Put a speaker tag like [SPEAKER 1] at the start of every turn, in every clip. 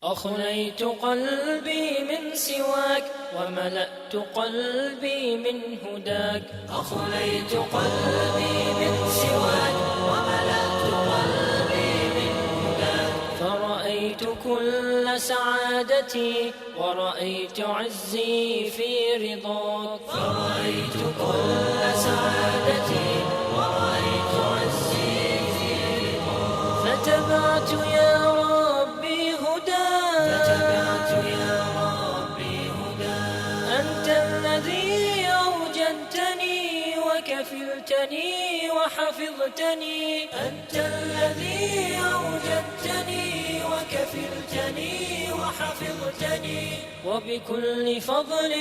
[SPEAKER 1] أخليت قلبي من سواك وملأت قلبي من هداك. أخليت قلبي من سواك وملأت قلبي من هداك. فرأيت كل سعادتي ورأيت عزي في رضاك. فرأيت كل سعادتي ورأيت عزي في رضاك. فتبعت يا ربي هداك. فتبعت يا ربي هداك. أنت الذي أوجدتني وكفلتني وحفظتني. أنت الذي أوجدتني وكفلتني وحفظتني. وبكل فضل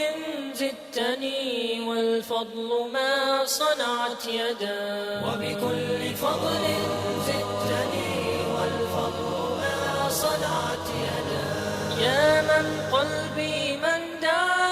[SPEAKER 1] زدتني والفضل ما صنعت يداك. وبكل فضل زدتني والفضل ما صنعت يداك. يا من قلبي من دعاك.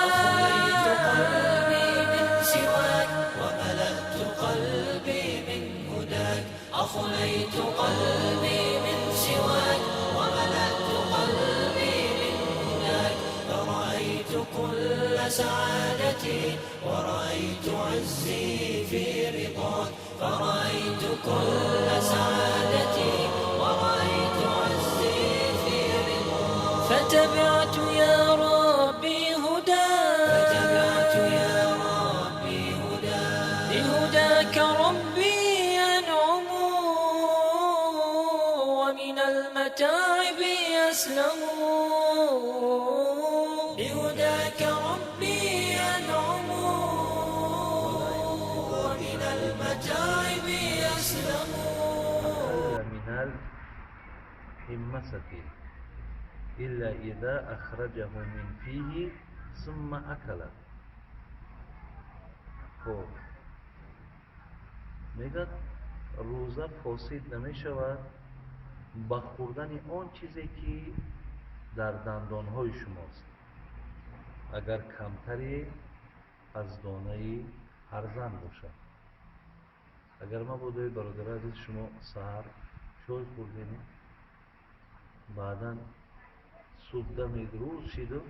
[SPEAKER 1] أخليت قلبي من سواك وملأت قلبي من هداك. أخليت قلبي من سواك وملأت قلبي من هداك. فرأيت كل سعادتي ورأيت عزي في رضاك. فرأيت كل سعادتي ورأيت عزي في رضاك. فتبعت يا ربي هداك. فتبعت يا ربي هداك. بهداك ربي أنعم ومن المتاعب يسلم. بهداك ربي أنعم ومن المتاعب يسلم.
[SPEAKER 2] من الحمصة إلا إذا أخرجه من فيه ثم أكله. خب میگه روزه فاسد نمی شود با خوردن آن چیزی که در دندانهای شماست، اگر کمتری از دانه ارزان باشد. اگر ما بوده برادر عزیز شما سحر چای خوردین، بعدا صبح می روز شد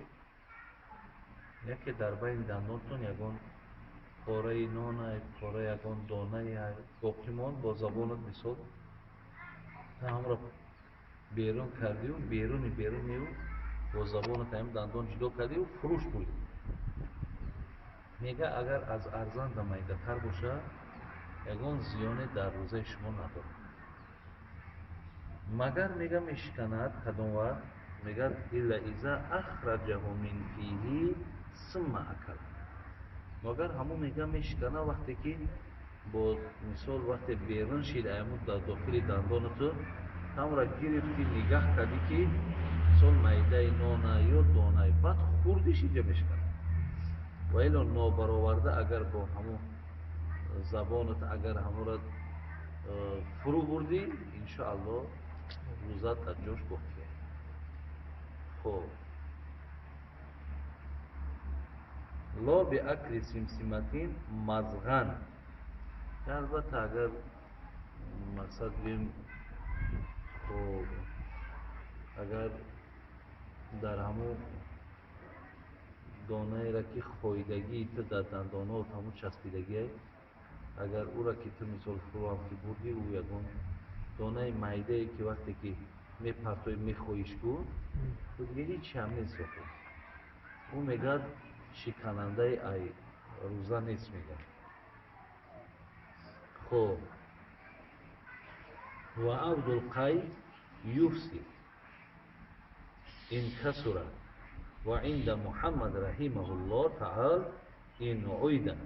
[SPEAKER 2] یکی در بین دندانتون یکان پاره نان، پاره یکان دانه باقی ماند، با زبانت مثال تا همراه بیرون کردی و بیرون میو با زبانت هم دندان جدا کردی و فروش بردی. میگه اگر از ارزان و میده تر باشه یکان زیانی در روزه شما نداره، مگر میگه میشکند کدام وقت؟ میگه الا اذا اخرجه من فیه ثم اکل. مگر همون میگه میشکنه وقتی که با مثال وقتی بیرون شید ایمون در داخل دندان تو هم را گرفتی نگاه کردی که مثال میده نانه یا دانه بعد خوردیش اینجا میشکنه و ایلا نابرآورده اگر با همون زبانت اگر همون را فرو بردی انشاءالله روزت از جوش باقیه. خب لا به اکل سمسمتین مزغن. البته اگر مقصد بیم خب اگر در همون دانه را که خویدگی تو در دندانه و همون چسبیدگی اگر او را که تو مثال فرو هم که بردی او یکون دانه معده ای که وقتی که می پرتوی می خویش بود تو دیگه هیچی هم نیست بخور. او میگه شکننده ای روزه نیست میگه. خب و عبد القی یفسی این کسره و عند محمد رحمه الله تعالی این عیده.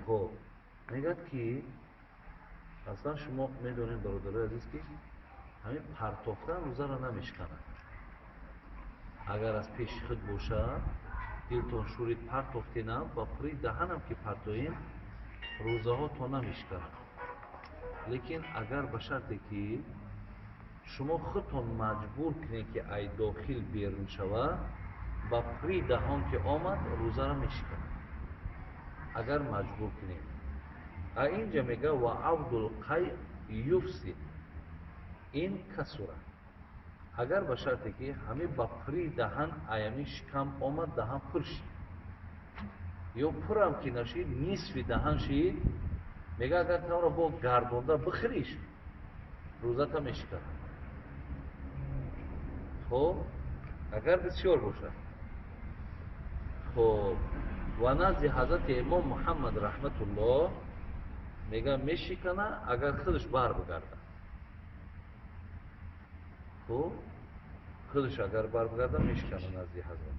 [SPEAKER 2] خب میگه که اصلا شما میدونین برادر عزیز که همین پرتافتن روزه را نمیشکنه. اگر از پیش خود باشه دلتون شورید پرتافتینم و پری دهنم که پرتوین روزه ها تو نمیشکنه. لیکن اگر به شرطی که شما خودتون مجبور کنید که ای داخل بیرون شود و پری دهان که آمد روزه را میشکنه. اگر مجبور کنید اینجا میگه و عبد القی یفسد ин касура, агар ба шарте ки ҳамин ба пури даҳан аями шикам омад, даҳан пур шид, ё пурам ки нашид, нисфи даҳан шид, мега агар тавро бо гардонда бихӯриш, рӯзата мешикад. хоб агар бисёр бошад. хоб ва назди ҳазрати имом муҳаммад раҳматуллоҳ мега мешикана, агар худаш бар бигарда. хоб худаш агар бар бигарда мешикана назди ҳазрат.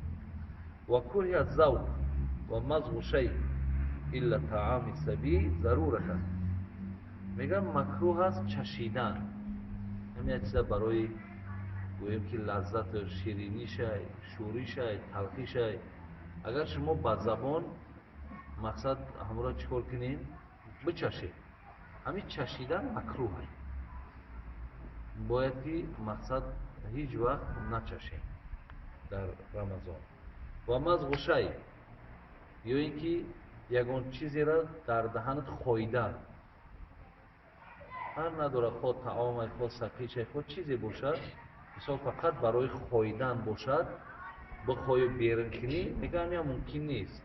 [SPEAKER 2] ва курҳия завқ ва мазғу шай илла таами саби зарурatan. мегӯям макрӯҳ аст чашидан, ҳамин чиза барои гӯем ки лаззату ширинишай, шӯришай, талхишай, агар шумо ба забон мақсад ҳамро чӣ кор кунед, бичашед, ҳамин чашидан макрӯҳ аст. бояд ки мақсад ҳеҷ вақт начашем дар рамазон. ва мазғу шай, ё ин ки ягон чизеро дар даҳанат хоидан, ҳар надорад хо таомай, хо сақичай, хо чизе бошад, мисол фақат барои хоидан бошад, бихоҳи берун кунӣ, мега ҳамиам мумкин нест,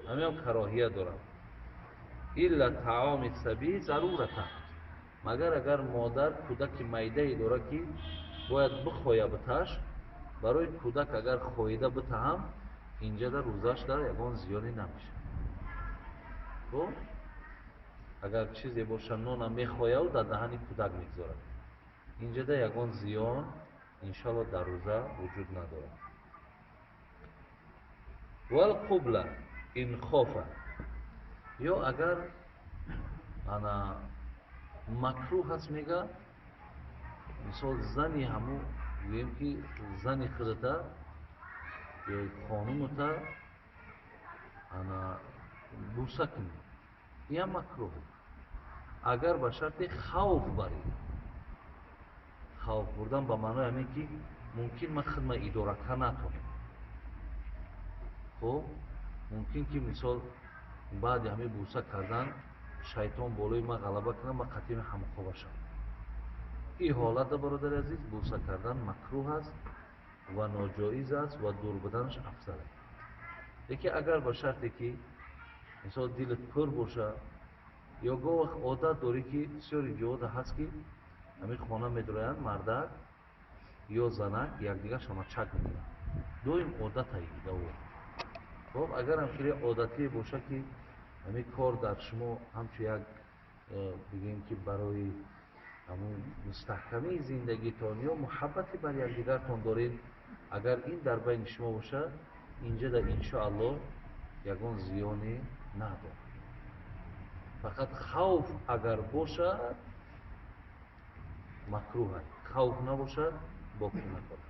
[SPEAKER 2] ҳамиам кароҳия дорад. илла таоми саби зарурatan, магар агар модар кӯдаки майдае дорад ки бояд бихоя биташ, барои кӯдак агар хоида битаҳам, инҷада рӯзааш дар ягон зиёне намешавад. хоб агар чизе боша нона мехояв дар даҳани кӯдак мегзорад, инҷада ягон зиён иншоалло дар рӯза вуҷуд надорад. валқубла ин хофа, ё агар ана макрӯҳ аст, мега мисол зани ҳамун гӯем ки зани худата ё хонумата ана буса кунӣ, иям макрӯҳ. агар ба шарти хавф барӣ, хавф бурдан ба маънои ҳамин ки мумкин ман хидма идорака натонам. хоб мумкин ки мисол баъди ҳамин буса кардан шайтон болои ман ғалаба кунад, ман қатъи ҳамхоба шавам. ин ҳолатда бародари азиз буса кардан макрӯҳ аст ва ноҷоиз аст ва дур буданаш афзал аст. лекин агар ба шарте ки мисол дилат пур боша, ё гоҳ вақт одат дорӣ ки бисёри ҷоҳода ҳаст ки ҳамин хона медроянд мардак ё занак якдигарашон чак мекунанд, доим одатае даво. хоб агар ҳамчунин одатие боша ки ҳамин кор дар шумо ҳамчун як бигӯем ки барои ҳамун мустаҳкамии зиндагитон ё муҳаббати бар якдигартон доред, агар ин дар байни шумо бошад, инҷада иншоаллоҳ ягон зиёне надорад. фақат хавф агар бошад макрӯҳ аст, хавф набошад боки накунад.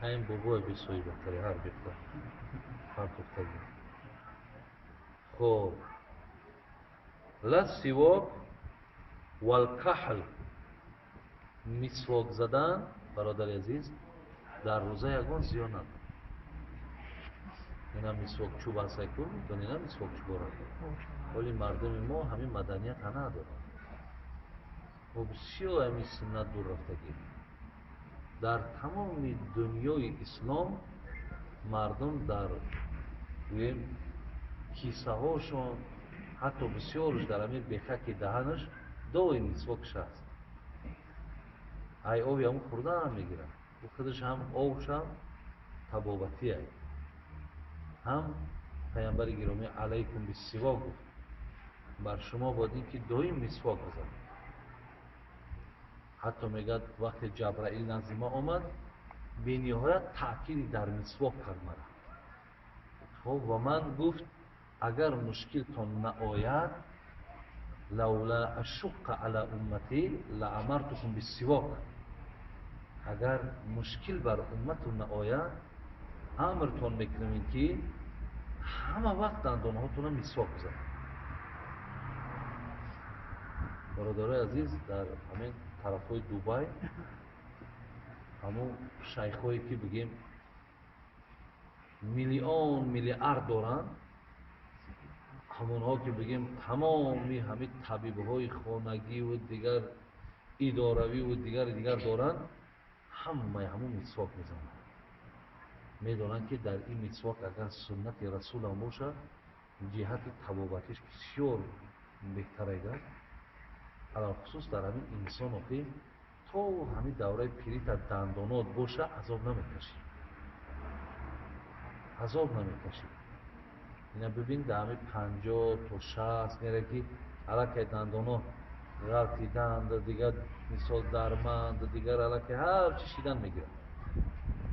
[SPEAKER 2] ҳаин бобои бисои бахтари ҳар бихта ҳар тухтаги. хоб ла сивок вал каҳл, мисвок задан бародари азиз дар рӯза ягон зиён надорад. ина мисвокчӯб ҳастаку медонед, ина мисвокчӯбора, вале мардуми мо ҳамин маданията надорад. мо бисёр ҳамин суннат дур рафтагӣ. дар тамоми дунёи ислом мардум дар гӯем кисаҳошон, ҳатто бисёрш дар ҳамин бехаки даҳанаш доим мисвокш аст. ай оби ҳамун хӯрдан ҳам мегирад, ӯ худаш ҳам овшам табобатия, ҳам пайғамбари гиромӣ алайкум биссивок гуфт, бар шумо бояд ин ки доим мисвок бизанед. ҳатто мегӯяд вақте ҷабраил назди ман омад, бениҳоят таъкиди дар мисвок кард мара. хоб ва ман гуфт агар мушкилтон наояд, лавла ашуққа ала уммати лаамартукум биссивок, агар мушкил бар умматон наояд, амртон мекунем ки ҳама вақт дандонҳотона мисвок бизанед. бародарои азиз, дар ҳамин тарафҳои Дубай ҳамун шайхҳое ки бигем миллион миллиард доранд, ҳамонҳо ки бигем тамоми ҳамин табибҳои хонагиву дигар идоравиву дигар доранд, ҳамаи ҳамон мисвок мезананд. медонанд ки дар ин мисвок агар суннати расул ҳам бошад, ҷиҳати табобатиш бисёр беҳтар айда. алахусус дар ҳамин инсон охи то ҳамин давраи пирита дандонот боша азоб намекашӣ. ина бибин дар ҳамин 50 то 60 мера ки аллакай дандоно ғалтиданд, дигар мисол дарманд, дигар аллакай ҳар чи шидан мегирад.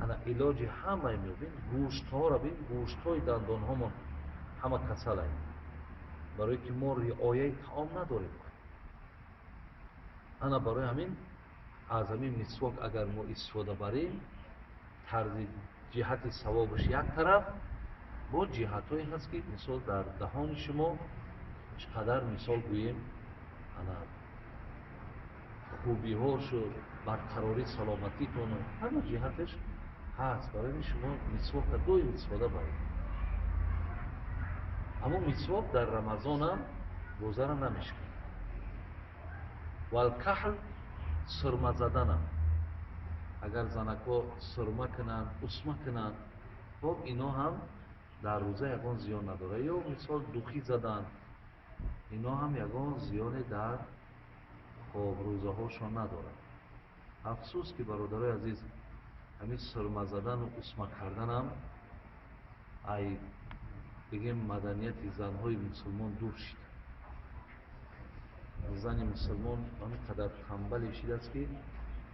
[SPEAKER 2] ана илоҷи ҳамаи мебин гӯштҳоро бин, гӯштҳои дандонҳомон ҳама касалай, барое ки мо риояи таом надорем. ана барои ҳамин аз ҳамин мисвок агар мо истифода барем, тарзи ҷиҳати савобаш як тараф, бо ҷиҳатҳое ҳаст ки мисол дар даҳони шумо чӣ қадар мисол гӯем ана хубиҳошу барқарори саломатитону ҳама ҷиҳаташ ҳаст. барои ин шумо мисвока доим истифода баред. аммо мисвок дар рамазонам рӯзара намешкунад. валкаҳл сурма заданам, агар занакҳо сурма кунанд, усма кунанд, хоб ино ҳам дар рӯза ягон зиён надорад. ё мисол духӣ заданд, ино ҳам ягон зиёне дар рӯзаҳошон надорад. афсус ки бародарои азиз, ҳамин сурма задану усма карданам ай бигем маданияти занҳои мусулмон дур шид. зани мусулмон ҳамин қадар танбале шидааст ки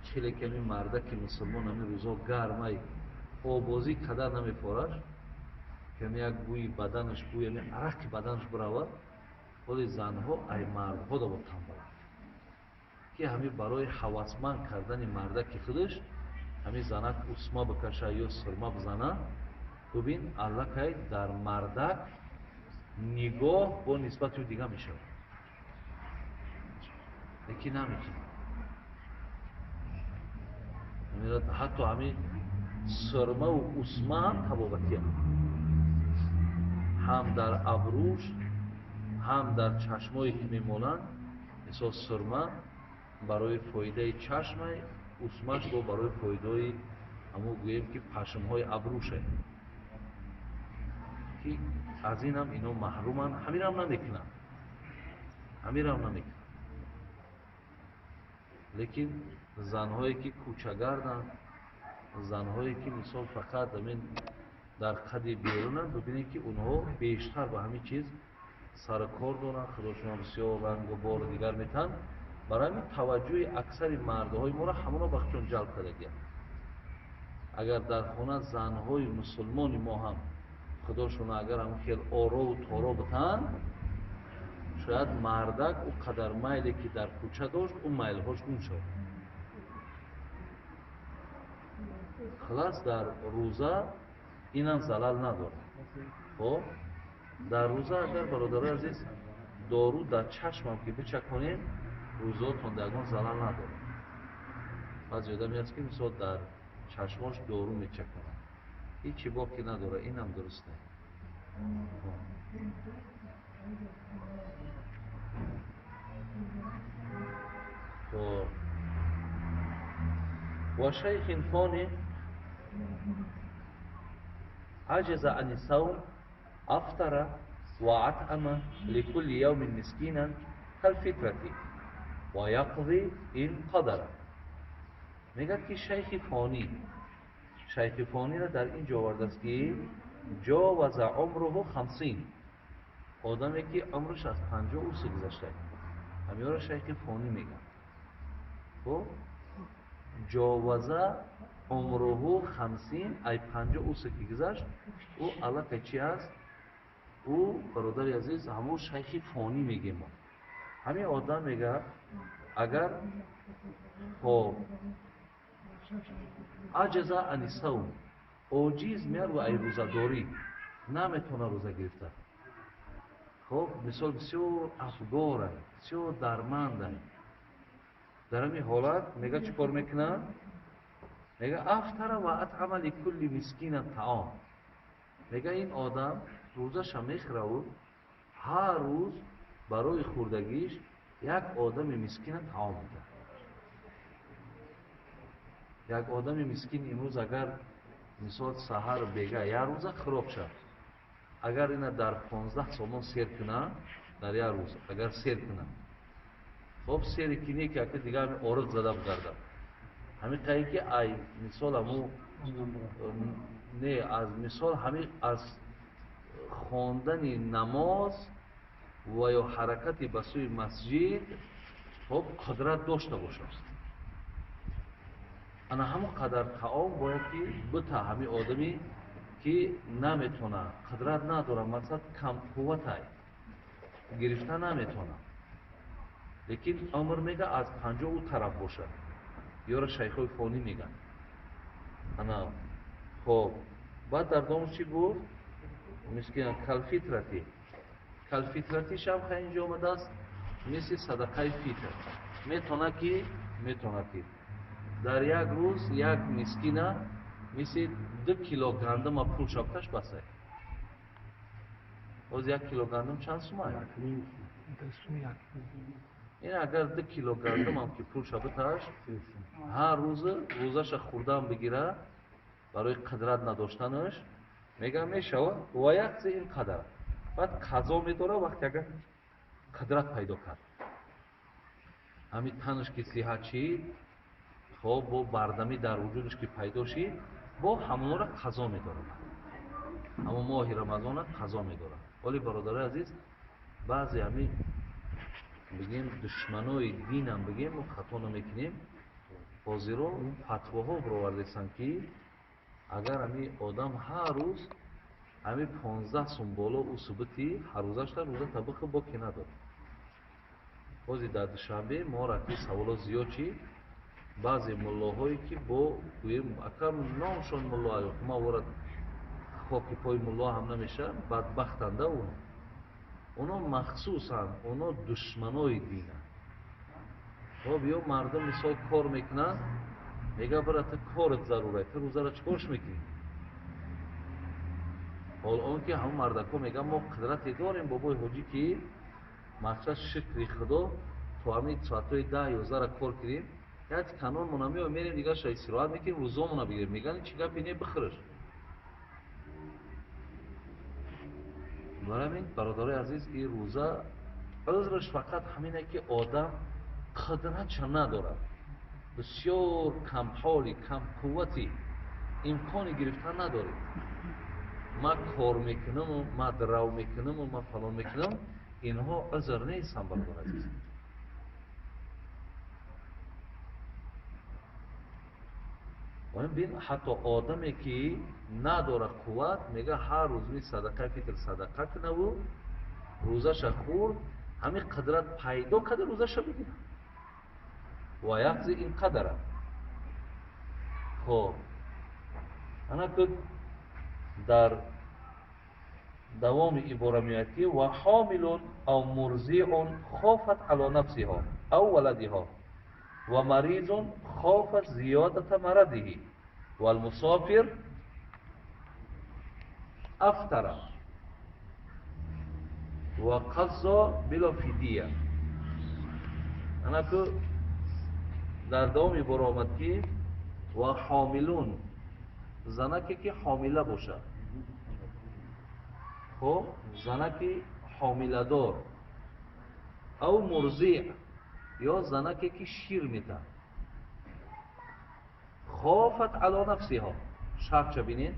[SPEAKER 2] челе ки ҳамин мардаки мусулмон ҳамин рӯзо гармай обозӣ қадар намефорад, ки ҳамин як бӯи баданаш, бӯи ҳамин арақи баданаш биравад, ҳоли занҳо ай мардҳо дабо танбаланд ки ҳамин барои ҳавасманд кардани мардаки худаш ҳамин занак усма бикаша ё сурма бизана, бубин аллакай дар мардак нигоҳ бо нисбати ӯ дигар мешавад. лекин намекунад. ҳатто ҳамин сурмаву усма ҳам табобатиам, ҳам дар абрӯш, ҳам дар чашмое ки мемонанд. мисол сурма барои фоидаи чашмай, усмаш бо барои фоидаи ҳамо гӯем ки пашмҳои абрӯшай, ки аз инам ино маҳруманд. ҳамирам намекунанд. лекин занҳое ки кӯчагарданд, занҳое ки мисол фақат амин дар қади берунанд, бибинед ки онҳо бештар ба ҳамин чиз сару кор доранд, худошонро бисёр рангу бору дигар метаҳанд. барои ҳамин таваҷҷӯҳи аксари мардҳои моро ҳамонро ба худшон ҷалб кардагиянд. агар дар хона занҳои мусулмони мо ҳам худошонро агар ҳамин хел орову торо битаҳанд, шояд мардак ӯ қадар майле ки дар кӯча дошт, ӯ майлҳош гум шавад. халас дар рӯза инам залал надорад. хоб дар рӯза агар бародарои азиз дору дар чашмам ки бичаконем, рӯзаотон ягон залал надорад. баъзе одаме ҳаст ки мисол дар чашмош дору мечаконад, ҳичи боки надорад, инам дуруст не. وشيخ فانٍ عجز عن الصوم أفطر وأطعم لكل يوم مسكينا كالفطرة ويقضي إن قدر. میگه که شیخ فانی را در اینجا آورده است که جاوز عمره 50. آدمی که عمرش از 50 اوسه گذشته، همین را شیخ فانی میگن. خب جاوزه عمره 50 ای 50 اوسه که گذشت، او علاقه چی است؟ او برادر عزیز همون شیخ فانی میگیم. همین آدم میگه اگر خب عجزه عن الصوم، عاجز میاد و ای روزه‌داری نمیتونه روزه گرفته. خب مثال بسیار افگاره، بسیار درمنده. در همین حالت میگه چی کار میکنه؟ میگه افطر و اطعم لکل مسکین طعام. میگه این آدم روزش میخوره و ҳар рӯз барои хӯрдагиш як одами мискина таом мида. як одами мискин имрӯз агар мисол саҳар бега як рӯза хӯрок шад, агар ина дар 15 сомон сер куна, дар як рӯз агар сер куна, хоб сери кине ки ака дига ҳамин ориқ зада бигарда, ҳамин қайи ки ай мисол ҳаму не аз мисол ҳамин аз хондани намоз ва ё ҳаракати ба сӯи масҷид хоб қудрат дошта бошад. ана ҳамон қадар таом бояд ки бита ҳамин одами ки наметона, қудрат надора, мақсад камқувватай, гирифта наметона, лекин умр мега аз 50 ӯ тараф бошад. ёра шайхои фонӣ меган. ана хоб баъд дар домаш чӣ гуфт? мискина калфитрати. калфитрати шам хай инҷо омадааст мисли садақаи фитр. метона ки дар як рӯз як мискина мисли 2 кило гандума пул шабташ басай. боз 1 кило гандум чанд сумай? ин агар 2 кило гандумам ки пул шабташ ҳар рӯза рӯзаша хӯрдан бигира барои қудрат надоштанаш мегам мешавад ва якзе ин қадар. баъд қазо медора вақте агар қудрат пайдо кард. ҳамин танаш ки сиҳат шид, хоб бо бардамӣ дар вуҷудаш ки пайдо шид, бо ҳамонро қазо медорад. ҳамон моҳи рамазона қазо медорад. оли бародарои азиз, баъзе ҳамин бигем душманои динам бигем хато намекунем. ҳозиро фатвоҳо баровардесанд ки агар ҳамин одам ҳар рӯз ҳамин 15 сум боло ӯ субути ҳаррӯзашда рӯза табиқи боки надорад. бози дар душанбе мо рафти саволот зиёд чи баъзе муллоҳое ки бо гӯем акам номшон мулло аёт ма ворад хоки пои мулло ҳам намеша, бадбахтанда оно махсусан оно душманои дина. хоб ё мардум мисол кор мекунанд, мега бара ту корат зарурай, ту рӯзара чикорш мекунӣ? ҳол он ки ҳамон мардако меган мо қудрате дорем бобои ҳоҷӣ ки мақсад шукри худо то ҳамин соатҳои 10-11 кор кунем, як канонмона меоем мерем дигаша истироҳат мекунем, рӯзомона бигирем. меган чӣ гапе не бихӯраш. барамин бародарои азиз, ин рӯза узраш фақат ҳамине ки одам қудратша надорад, бисёр камҳоли камқуввати имкони гирифтан надоред. ман кор мекунаму, ман драв мекунаму, ман фалон мекунам, инҳо узр нестанд бародарои азиз. бин ҳатто одаме ки надора қувват мега ҳар рӯз ми садақаи фитр садақа кунаву рӯзаша хӯрд, ҳамин қудрат пайдо карда рӯзаша бигира ва якзе ин қадара. хоб ана ку дар давоми ибора меояд ки ва ҳомилун ав мурзиун хофат ало нафсиҳо ав валадиҳо ва маризун хофат зиёдата марадиҳи вал мусофир афтара ва қаззо било фидия. ана ку дар давоми ибора омад ки ва ҳомилун, занаке ки ҳомила бошад, хоб занаки ҳомиладор, ав мурзиъ ё занаке ки шир меда, хофат ало нафсиҳо, шартша бинед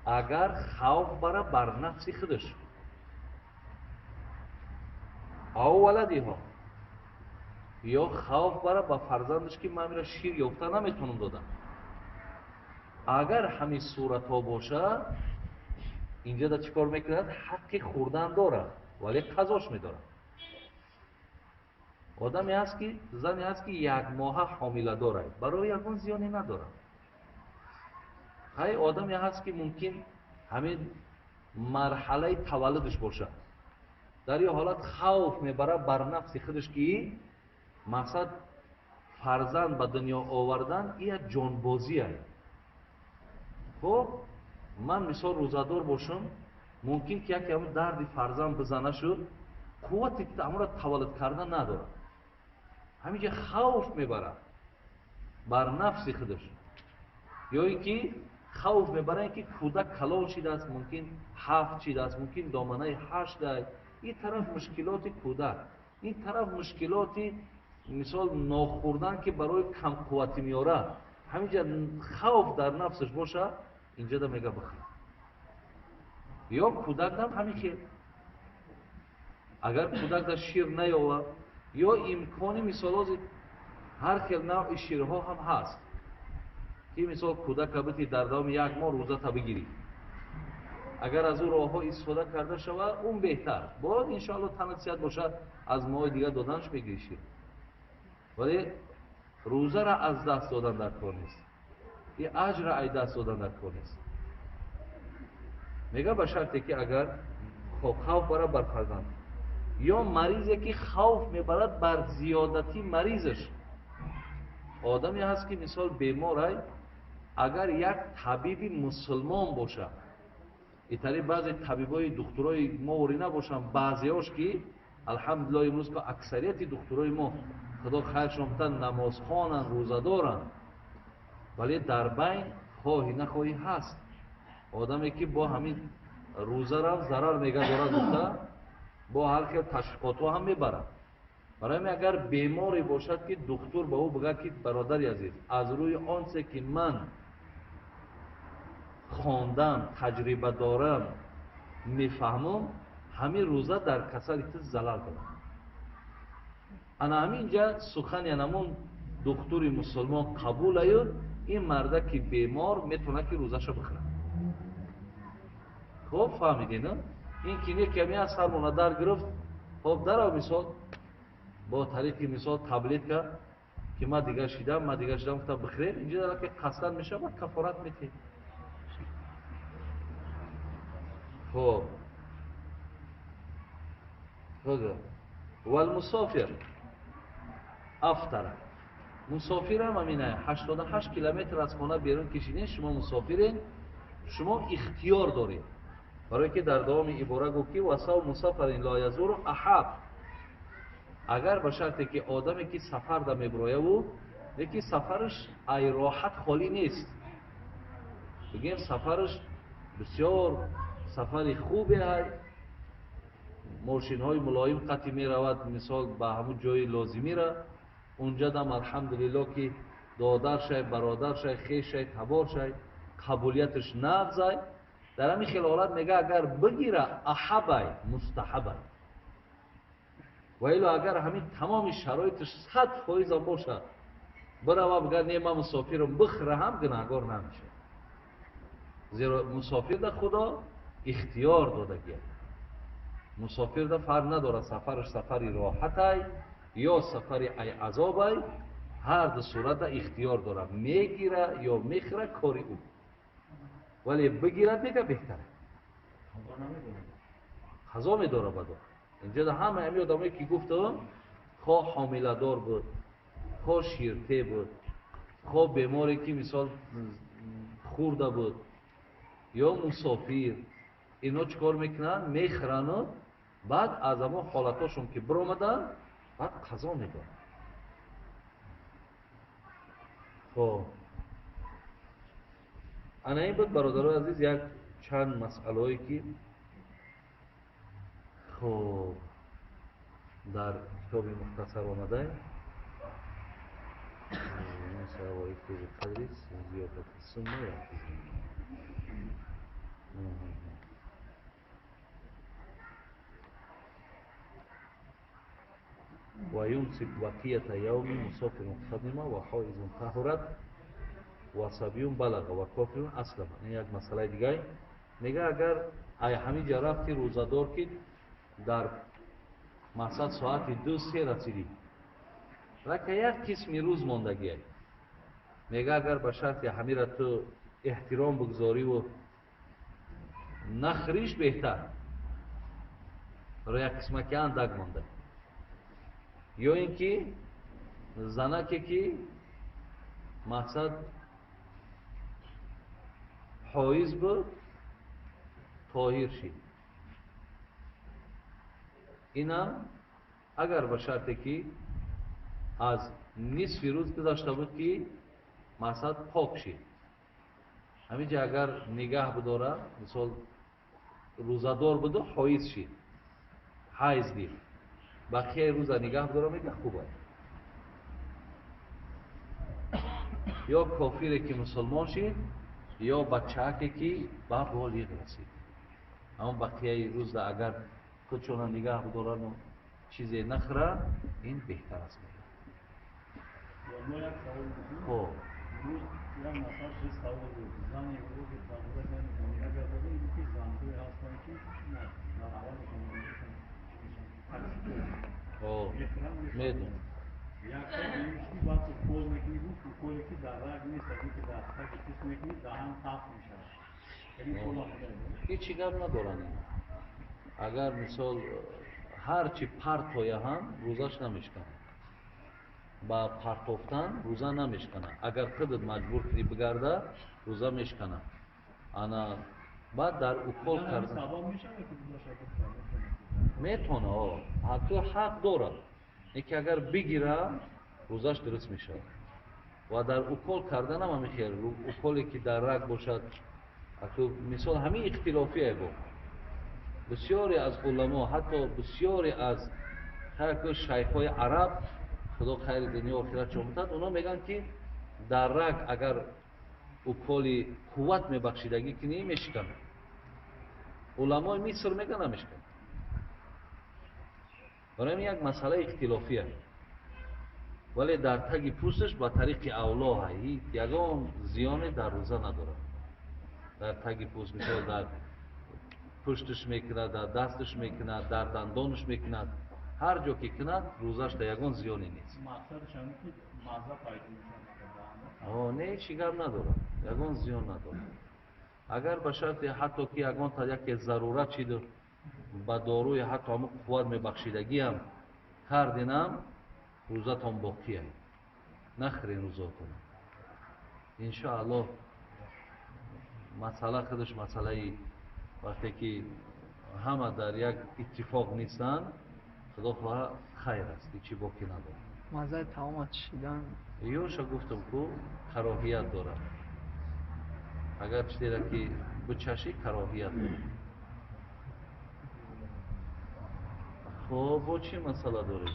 [SPEAKER 2] агар хавф бара бар нафси худаш, ав валадиҳо ё хавф бара ба фарзандаш ки ман амира шир ёфта наметонам додам. агар ҳамин суратҳо бошад, инҷа да чӣ кор мекунад? ҳаққи хӯрдан дорад, вале қазош медорад. одаме ҳаст ки зане ҳаст ки як моҳа ҳомиладор аст, барои ягон зиёне надорад. ҳай одаме ҳаст ки мумкин ҳамин марҳалаи таваллудаш бошад, дар ин ҳолат хавф мебарад бар нафси худаш ки мақсад фарзанд ба дунё овардан ин як ҷонбозӣ аст. хоб ман мисол рӯзадор бошам, мумкин ки яке ҳамун дарди фарзанд бизана шуд, қуввати амро таваллуд кардан надорад. ҳаминҷа хавф мебарад бар нафси худаш, ё ин ки хавф мебарад ки кӯдак калон шидааст, мумкин 7 шидааст, мумкин доманаи 8 ай. ин тараф мушкилоти кӯдак, ин тараф мушкилоти мисол нохӯрдан ки барои камқувватӣ меорад. ҳаминҷа хавф дар нафсаш боша, инҷода мега бихӯр. ё кӯдакам ҳамин хел, агар кӯдакда шир наёвад, ё имкони мисолози ҳар хел навъи ширҳо ҳам ҳаст, ки мисол кӯдака бити дар давоми 1 моҳ рӯзата бигирӣ. агар аз ӯ роҳҳо истифода карда шавад, он беҳтар. бояд иншоалло танасиҳат бошад, аз моҳои дигар доданаш мегирӣ шир. вале рӯзара аз даст додан дар кор нест, и аҷра ай даст додан дар кор нест. мега ба шарте ки агар хавф барад бар фарзанд, ё маризе ки хавф мебарад бар зиёдати маризаш. одаме ҳаст ки мисол беморай, агар як табиби мусулмон бошад, итари баъзе табибои духтурои мо ори набошанд, баъзеош ки алҳамдулиллоҳ имрӯз ки аксарияти духтурои мо худо хайршон битан намозхонанд, рӯзадоранд, вале дар байн хоҳӣ нахоҳӣ ҳаст одаме ки бо ҳамин рӯзарам зарар мегадорад гуфта, бо ҳар хел ташвиқотҳо ҳам мебарад. барои ҳамин агар беморе бошад ки духтур ба ӯ бигӯяд ки бародари азиз, аз рӯи он се ки ман хондам, таҷриба дорам, мефаҳмам, ҳамин рӯза дар касали ту залал дорад. ана ҳаминҷа сухани анамон духтури мусулмон қабул аюд, ин марда ки бемор метавонад ки рӯзаша бихӯрад. хоб фаҳмидин? ин ки не ками аз сармона дар гирифт, хоб дарав мисол бо тариқи мисол таблетка ки ма дигар шидам гуфта бихӯред, инҷа дара ки қасдан мешавад, кафорат метиҳед. خب والمسافر افطر. مسافر هم همینه 88 کیلومتر از خانه بیرون کشیدین، شما مسافرین، شما اختیار دارید. برای که در دوام عباره گفت که واسه مسافرین لا یزور احب، اگر به شرطی که آدمی که سفر دا میبروه و یکی سفرش ای راحت خالی نیست، بگیم سفرش بسیار سفر خوبه های، ماشین های ملایم قطعی می رود مثال به همون جای لازمی را، اونجا دم الحمدلله که دادر شای، برادر شای، خیش شای، تبار شای، قبولیتش نفذای. در همین خلالات میگه اگر بگیره احبای مستحبای، و ایلو اگر همین تمام شرایطش 100% باشه برای بگر نیمه مسافرم بخره هم گناهگار نمیشه. زیرا مسافر در خدا اختیار داده گیرد. مسافر در فرق نداره سفرش سفری راحت ای یا سفری ای عذاب ای، هر دو صورت در اختیار داره، میگیره یا میخره کاری او، ولی بگیرد میگه بهتره. خضا میداره بدا. اینجا در همه امی آدمایی که گفتم، خواه حامله دار بود، خواه شیرته بود، خواه بیماری که مثال خورده بود، یا مسافر، اینا چکار میکنن؟ میخرن، بعد از اما حالتاشون که برآمدن بعد قضا میدن. خب انا این بود برادران عزیز یک چند مسئله هایی که خب در کتاب مختصر آمده. مسئله هایی که قدریس زیادت سمه یا ويمسك بقية يوم مسافر قدما وحائز طهرت وصبي بلغ وكافر اسلم. این یک مسئله دیگه میگه اگر ای همینجا رفتی روزادار که در مثلا ساعت 2-3 رسیدی لکه یک قسمی روز ماندگی، میگه اگر به شرط همین را تو احترام بگذاری و نخریش بهتر، برای یک قسمه که اندک مانده، یا اینکه زنکه که مقصد حایز بود طاهر شید، اینم اگر به شرطی که از نصف روز گذشته بود که مقصد پاک شد. همینجا اگر نگاه بداره، مثال روزادار بود و حایض شد، حیض دید، بقیه روزا نگاه بداره میگه خوبه. یا کافری که مسلمان شد یا بچه‌ای که به بالغ رسید، اما بقیه روز اگر خودشون نگاه بدارن و چیزی نخوره، این بهتر است. خب میدونم هیچی گپ ندارن. اگر مثال هرچی پرتویه هم روزش نمیشکنه، با پرتوفتن روزا نمیشکنه. اگر خودت مجبور کنی بگرده روزا میشکنه. انا بعد در اکل کردن میتونه، حق داره اینکه اگر بگیره روزاش درست میشه. و در اکل کردن هم میخیر، اکلی که در رگ باشد، مثال همین اختلافیه بود. بسیاری از علما، حتی بسیاری از شیخ‌های عرب، خدا خیر دنیا و آخرت چون بدهد، اونا میگن که در رگ اگر اکل قوت میبخشیدگی کنی میشکن. علمای مصر میگن نمیشکن. برای این یک مسئله اختلافیه، ولی در تگ پوستش با طریق اولا هایی یگان زیانی در روزه نداره. در تگ پوست مثال در پشتش میکنه، در دستش میکنه، در دندانش میکنه، هر جا که کند روزش در یگان زیانی نیست.
[SPEAKER 3] مقصدش هم که مزه پیدا میشه.
[SPEAKER 2] نه هیچ گپ نداره، یگان زیان نداره. اگر به شرط حتی که یگان تا یک ضرورت شد با داروی حتی همون قوت میبخشیدگی هم کردینم، روزتان باقیه، نخرین روزاتون. انشاءالله مسئله خودش مسئله وقتی که همه در یک اتفاق نیستن، خدا خواه خیر است، چی باقی نداره.
[SPEAKER 4] مزه تمام چیدن
[SPEAKER 2] یوشا گفتم که کراهیت داره. اگر چیزی را که بچشی کراهیت داره. خب با چی مسئله داریم؟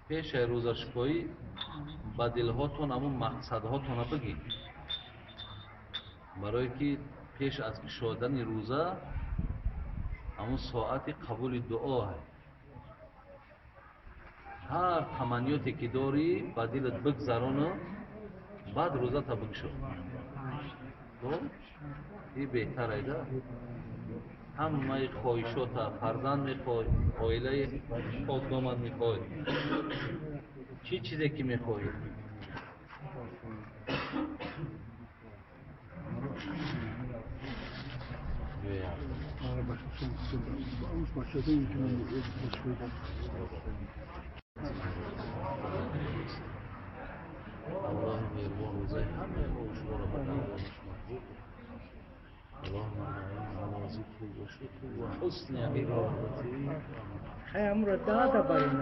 [SPEAKER 2] پیش روزشکایی با دلهاتون همون مقصدهاتون رو بگید، برای که پیش از گشادن روزه همون ساعت قبول دعا هست. هر تمنیاتی که داری با دلت بگذرانه، بعد روزه تا بگشا. این بهتر ایده. همه خواهشات، فرزند میخوای، عائله پاک دامن میخوای، چی چیزی که میخوای. الله مهربان روزای همه ما شما را به درگاهش مقبول کند. اللهم اعنا على ذکرک و شکرک و حسن عبادتک.
[SPEAKER 4] خیام رو داده بریم